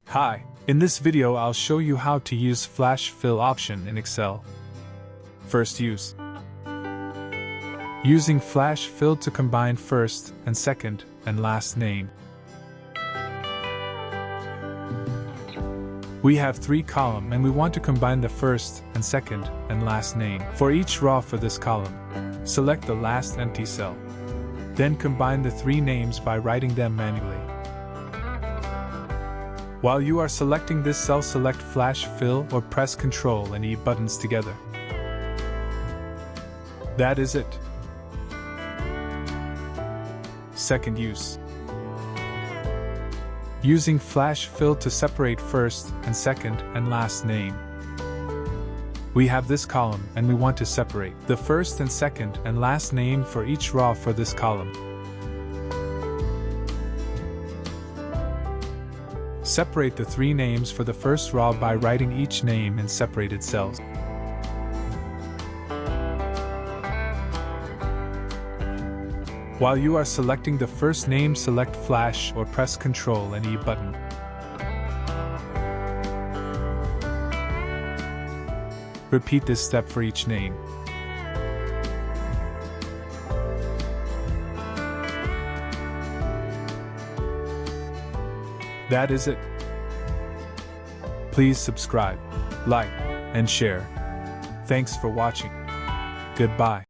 Hi, in this video I'll show you how to use Flash Fill option in Excel. First use. Using Flash Fill to combine first and second and last name. We have 3 columns and we want to combine the first and second and last name. For each row for this column, select the last empty cell. Then combine the 3 names by writing them manually. While you are selecting this cell, select Flash Fill or press Ctrl and E buttons together. That is it. Second use. Using Flash Fill to separate first and second and last name. We have this column and we want to separate the first and second and last name for each row for this column. Separate the 3 names for the first row by writing each name in separated cells. While you are selecting the first name, select Flash or press Ctrl and E button. Repeat this step for each name. That is it. Please subscribe, like, and share. Thanks for watching. Goodbye.